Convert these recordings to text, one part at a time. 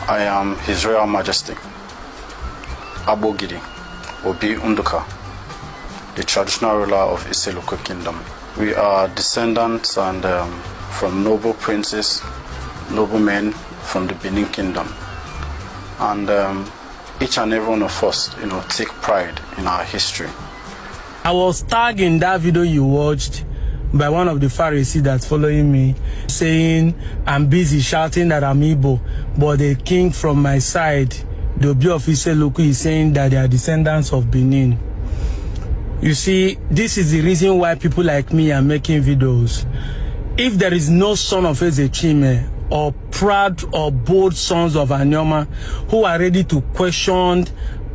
I am His Royal Majesty, Abogidi Obi Unduka, the traditional ruler of Iseluko Kingdom. We are descendants and from noble princes, noblemen from the Benin Kingdom. And each and every one of us, take pride in our history. I was tagged in that video you watched by one of the Pharisees that's following me, saying I'm busy shouting that I'm Igbo, but the king from my side, the Obi of Iseluko, is saying that they are descendants of Benin. You see, this is the reason why people like me are making videos. If there is no son of Ezechime or proud or bold sons of Anioma who are ready to question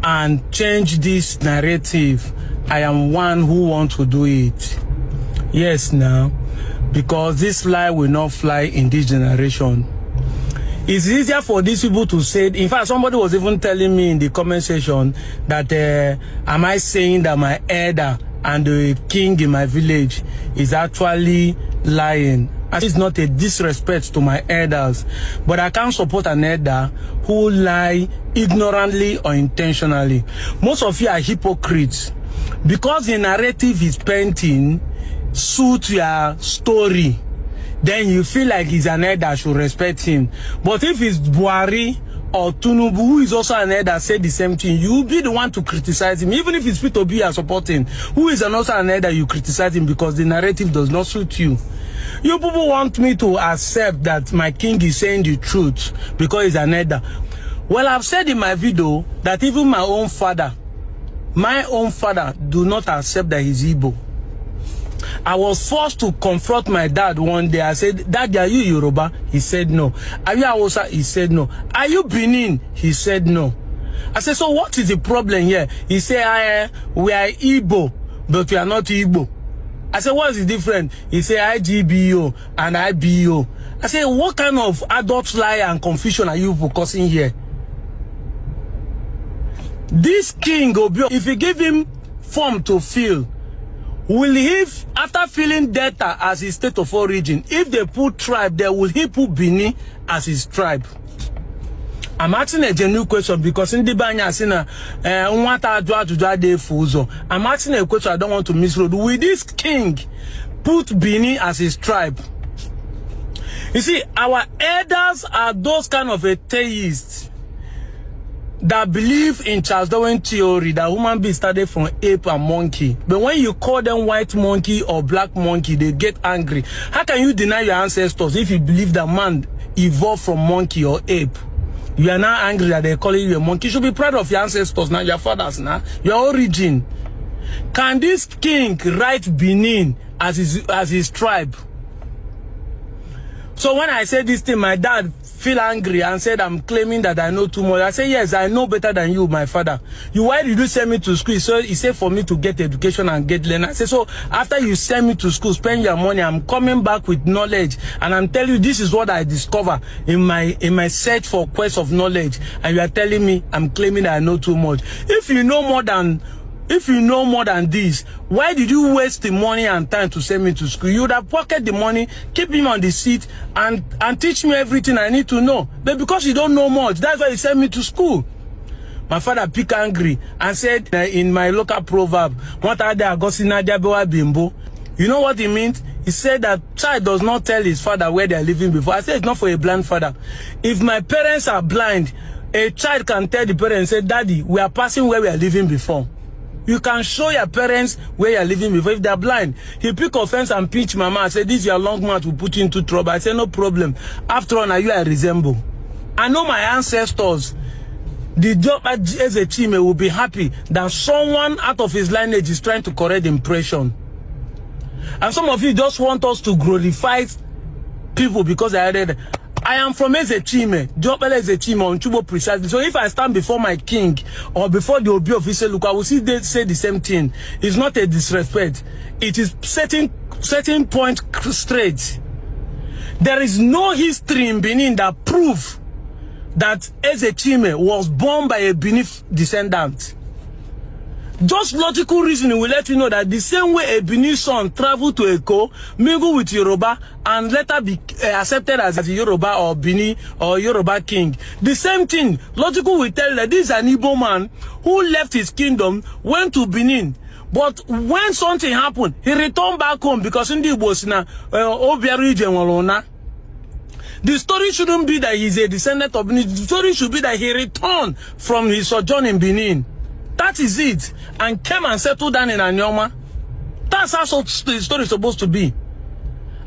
and change this narrative, I am one who wants to do it. Yes, now, because this lie will not fly in this generation. It's easier for these people to say. In fact, somebody was even telling me in the comment section that am I saying that my elder and the king in my village is actually lying? And it's not a disrespect to my elders, but I can't support an elder who lie ignorantly or intentionally. Most of you are hypocrites because the narrative is painting suit your story. Then you feel like he's an elder, should respect him. But if it's Buhari or Tinubu, who is also an elder, said the same thing, you'll be the one to criticize him. Even if it's Peter Obi you are supporting, who is also an elder, you criticize him because the narrative does not suit you. You people want me to accept that my king is saying the truth because he's an elder. Well, I've said in my video that even my own father do not accept that he's Igbo. I was forced to confront my dad one day. I said, Daddy, are you Yoruba? He said no. Are you Hausa? He said no. Are you Benin? He said no. I said, so what is the problem here? He said, we are Igbo, but we are not Igbo. I said, what is the difference? He said, IGBO and IBO. I said, what kind of adult lie and confusion are you causing here? This king, if you give him form to fill, will he, after filling Delta as his state of origin, if they put tribe there, will he put Benin as his tribe? I'm asking a genuine question because in the Banya Sina, I'm asking a question I don't want to misread. Will this king put Benin as his tribe? You see, our elders are those kind of atheists that believe in Charles Darwin theory that human beings started from ape and monkey. But when you call them white monkey or black monkey, they get angry. How can you deny your ancestors if you believe that man evolved from monkey or ape? You are now angry that they're calling you a monkey. You should be proud of your ancestors now, your fathers now, your origin. Can this king write Benin as his tribe? So when I said this thing, my dad feel angry and said I'm claiming that I know too much. I said, yes, I know better than you, my father. Why did you send me to school? So he said for me to get education and get learning. I said, so after you send me to school, spend your money, I'm coming back with knowledge. And I'm telling you, this is what I discover in my search for quest of knowledge. And you are telling me I'm claiming that I know too much. If you know more than this, why did you waste the money and time to send me to school? You would have pocketed the money, keep him on the seat, and teach me everything I need to know. But because you don't know much, that's why you sent me to school. My father picked angry and said in my local proverb, you know what it means? He said that child does not tell his father where they are living before. I said it's not for a blind father. If my parents are blind, a child can tell the parents, say, Daddy, we are passing where we are living before. You can show your parents where you're living before if they're blind. He pick offense and pinch mama and say, this your long mouth will put you into trouble. I say, no problem. After all, now you I resemble. I know my ancestors. The job as a team will be happy that someone out of his lineage is trying to correct the impression. And some of you just want us to glorify people because I am from Ezechime. Jopele Ezechime on Chubo precisely. So if I stand before my king or before the Obi of Iseluko, I will see they say the same thing. It's not a disrespect. It is setting point straight. There is no history in Benin that prove that Ezechime was born by a Benin descendant. Just logical reasoning will let you know that the same way a Benin son traveled to Eko, mingle with Yoruba, and later be accepted as a Yoruba or Benin or Yoruba king. The same thing, logical will tell you that this is an Igbo man who left his kingdom, went to Benin. But when something happened, he returned back home because in the Bosnia, the story shouldn't be that he's a descendant of Benin. The story should be that he returned from his sojourn in Benin. That is it. And came and settled down in Anyoma. That's how the story is supposed to be.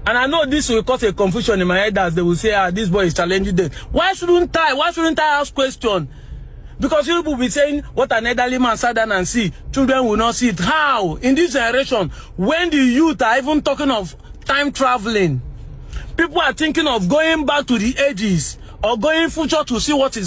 And I know this will cause a confusion in my head as they will say, this boy is challenging them. Why shouldn't I ask question? Because you will be saying, what an elderly man sat down and see, children will not see it. How? In this generation, when the youth are even talking of time traveling, people are thinking of going back to the ages or going future to see what is